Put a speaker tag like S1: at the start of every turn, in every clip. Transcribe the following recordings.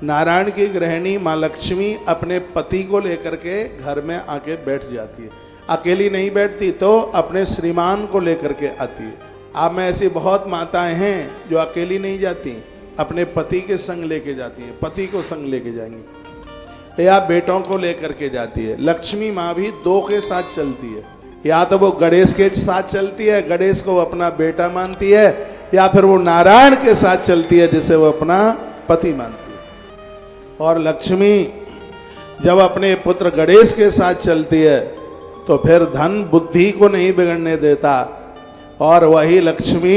S1: नारायण की गृहिणी माँ लक्ष्मी अपने पति को लेकर के घर में आके बैठ जाती है। अकेली नहीं बैठती तो अपने श्रीमान को लेकर के आती है। आप में ऐसी बहुत माताएं हैं जो अकेली नहीं जाती, अपने पति के संग लेके जाती हैं, पति को संग लेके जाएंगी, या बेटों को लेकर के जाती है। लक्ष्मी माँ भी दो के साथ चलती है, या तो वो गणेश के साथ चलती है, गणेश को अपना बेटा मानती है, या फिर वो नारायण के साथ चलती है जिसे वो अपना पति मानती है। और लक्ष्मी जब अपने पुत्र गणेश के साथ चलती है तो फिर धन बुद्धि को नहीं बिगड़ने देता, और वही लक्ष्मी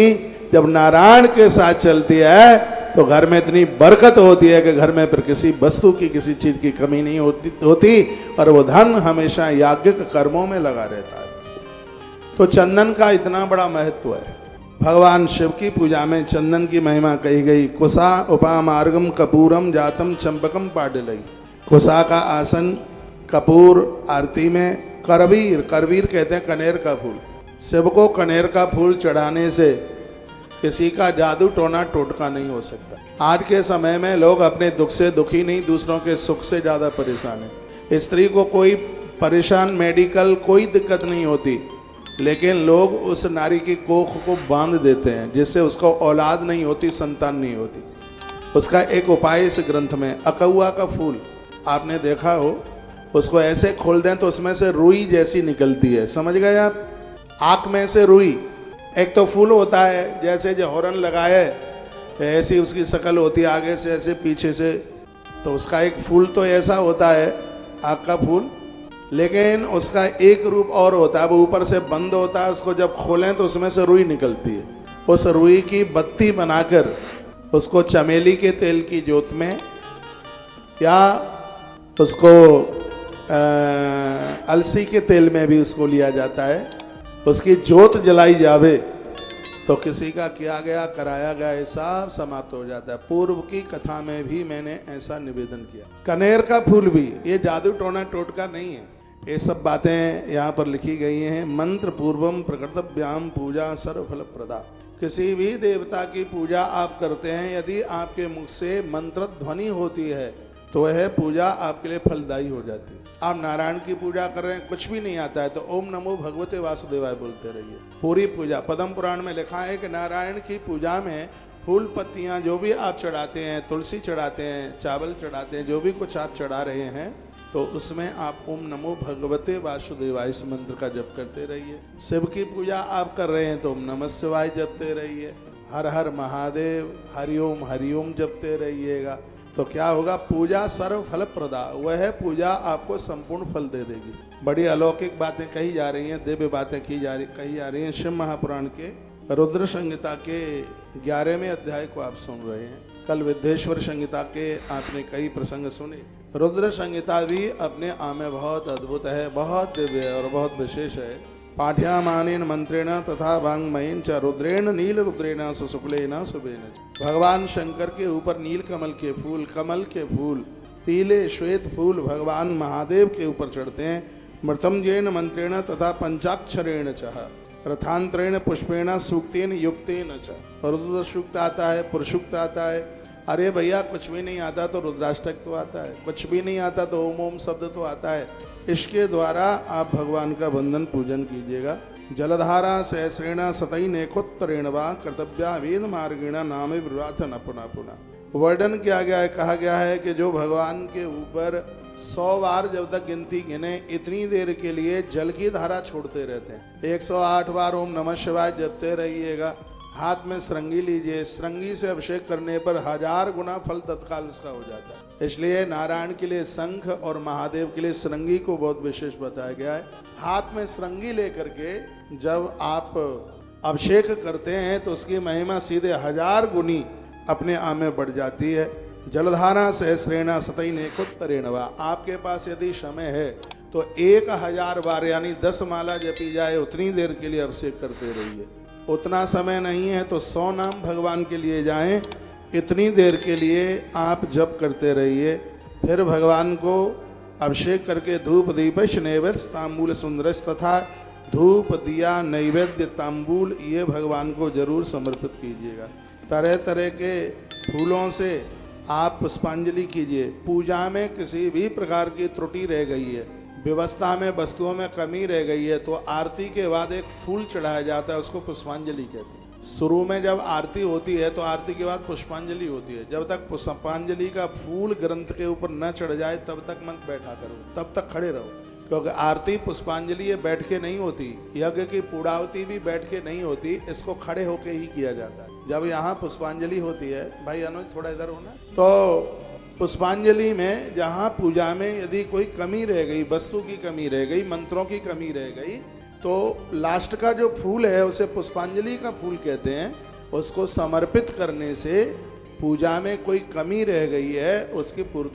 S1: जब नारायण के साथ चलती है तो घर में इतनी बरकत होती है कि घर में फिर किसी वस्तु की किसी चीज की कमी नहीं होती और वो धन हमेशा याज्ञिक कर्मों में लगा रहता है। तो चंदन का इतना बड़ा महत्व है। भगवान शिव की पूजा में चंदन की महिमा कही गई। कुशा उपामार्गम कपूरम जातम चंपकम पाडलई। कुशा का आसन, कपूर आरती में, करवीर, करवीर कहते हैं कनेर का फूल। शिव को कनेर का फूल चढ़ाने से किसी का जादू टोना टोटका नहीं हो सकता। आज के समय में लोग अपने दुख से दुखी नहीं, दूसरों के सुख से ज्यादा परेशान है। स्त्री को कोई परेशान मेडिकल कोई दिक्कत नहीं होती, लेकिन लोग उस नारी की कोख को बांध देते हैं जिससे उसको औलाद नहीं होती, संतान नहीं होती। उसका एक उपाय इस ग्रंथ में, अकौआ का फूल आपने देखा हो, उसको ऐसे खोल दें तो उसमें से रुई जैसी निकलती है, समझ गए आप? आँख में से रुई। एक तो फूल होता है जैसे जो हॉर्न लगाए ऐसी उसकी शक्ल होती है, आगे से ऐसे पीछे से, तो उसका एक फूल तो ऐसा होता है आँख का फूल, लेकिन उसका एक रूप और होता है, वो ऊपर से बंद होता है, उसको जब खोलें तो उसमें से रुई निकलती है। उस रुई की बत्ती बनाकर उसको चमेली के तेल की जोत में या उसको अलसी के तेल में भी उसको लिया जाता है, उसकी जोत जलाई जावे तो किसी का किया गया कराया गया ये सब समाप्त हो जाता है। पूर्व की कथा में भी मैंने ऐसा निवेदन किया। कनेर का फूल भी, ये जादू टोना टोटका नहीं है, ये सब बातें यहाँ पर लिखी गई हैं। मंत्र पूर्वम प्रकृतव्याम पूजा सर्वफल प्रदा। किसी भी देवता की पूजा आप करते हैं, यदि आपके मुख से मंत्र ध्वनि होती है तो वह पूजा आपके लिए फलदायी हो जाती है। आप नारायण की पूजा कर रहे हैं, कुछ भी नहीं आता है तो ओम नमो भगवते वासुदेवाय बोलते रहिए। पूरी पूजा, पद्म पुराण में लिखा है कि नारायण की पूजा में फूल पत्तियां जो भी आप चढ़ाते हैं, तुलसी चढ़ाते हैं, चावल चढ़ाते हैं, जो भी कुछ आप चढ़ा रहे हैं तो उसमें आप ओम नमो भगवते वासुदेवाय इस मंत्र का जप करते रहिए। शिव की पूजा आप कर रहे हैं तो ओम नमः शिवाय जपते रहिए, हर हर महादेव, हरिओम जपते रहिएगा। तो क्या होगा? पूजा सर्व फल प्रदा, वह पूजा आपको संपूर्ण फल दे देगी। बड़ी अलौकिक बातें कही जा रही हैं, दिव्य बातें कही जा रही हैं। शिव महापुराण के रुद्र संहिता के 11वें अध्याय को आप सुन रहे हैं। कल विद्येश्वर संहिता के आपने कई प्रसंग सुने। रुद्र संहिता भी अपने आप में बहुत अद्भुत है, बहुत दिव्य है और बहुत विशेष है। पाठ्यमानेन मंत्रेण तथा वांग्मयेन च रुद्रेण नील रुद्रेण सुशुक्लेन शुभेन। भगवान शंकर के ऊपर नील कमल के फूल, कमल के फूल, पीले श्वेत फूल भगवान महादेव के ऊपर चढ़ते हैं। मृतंजयेन मंत्रेण तथा पंचाक्षरेण च रथांतरेण पुष्पेण सूक्तेन युक्तेन च। रुद्र सूक्त आता है, पुरुषूक्त आता है। अरे भैया कुछ भी नहीं आता तो रुद्राष्टक तो आता है, कुछ भी नहीं आता तो ओम ओम शब्द तो आता है। इसके द्वारा आप भगवान का वंदन पूजन कीजिएगा। जलधारा सहस्रेण सतैनेकोत्तरेण वा कर्तव्या वेद मार्गेण नाम विराथ न पुनः पुनः। वर्णन किया गया है, कहा गया है कि जो भगवान के ऊपर 100 बार जब तक गिनती गिने इतनी देर के लिए जल की धारा छोड़ते रहते हैं। 108 बार ओम नमः शिवाय जपते रहिएगा। हाथ में श्रृंगी लीजिए, श्रृंगी से अभिषेक करने पर 1000 गुना फल तत्काल उसका हो जाता है। इसलिए नारायण के लिए शंख और महादेव के लिए श्रृंगी को बहुत विशेष बताया गया है। हाथ में श्रृंगी लेकर के जब आप अभिषेक करते हैं तो उसकी महिमा सीधे 1000 गुनी अपने आप में बढ़ जाती है। जलधारा सहस्रेण सतैनेकोत्तरेण वा। आपके पास यदि समय है तो 1000 बार यानी 10 माला जपी जाए, उतनी देर के लिए अभिषेक करते रहिए। उतना समय नहीं है तो 100 नाम भगवान के लिए जाएं, इतनी देर के लिए आप जप करते रहिए। फिर भगवान को अभिषेक करके धूप दीपश नैवेद्य तांबूल सुंदरस तथा धूप दिया नैवेद्य तांबूल ये भगवान को जरूर समर्पित कीजिएगा। तरह तरह के फूलों से आप पुष्पांजलि कीजिए। पूजा में किसी भी प्रकार की त्रुटि रह गई है, व्यवस्था में वस्तुओं में कमी रह गई है, तो आरती के बाद एक फूल चढ़ाया जाता है, उसको पुष्पांजलि कहते हैं। शुरू में जब आरती होती है तो आरती के बाद पुष्पांजलि होती है। जब तक पुष्पांजलि का फूल ग्रंथ के ऊपर न चढ़ जाए तब तक मत बैठा करो, तब तक खड़े रहो, क्योंकि आरती पुष्पांजलि ये बैठ के नहीं होती, यज्ञ की पूर्णाहुति भी बैठ के नहीं होती, इसको खड़े होके ही किया जाता है। जब यहाँ पुष्पांजलि होती है, भाई अनुज थोड़ा इधर होना, तो पुष्पांजलि में जहाँ पूजा में यदि कोई कमी रह गई, वस्तु की कमी रह गई, मंत्रों की कमी रह गई, तो लास्ट का जो फूल है उसे पुष्पांजलि का फूल कहते हैं। उसको समर्पित करने से पूजा में कोई कमी रह गई है उसकी पूर्ति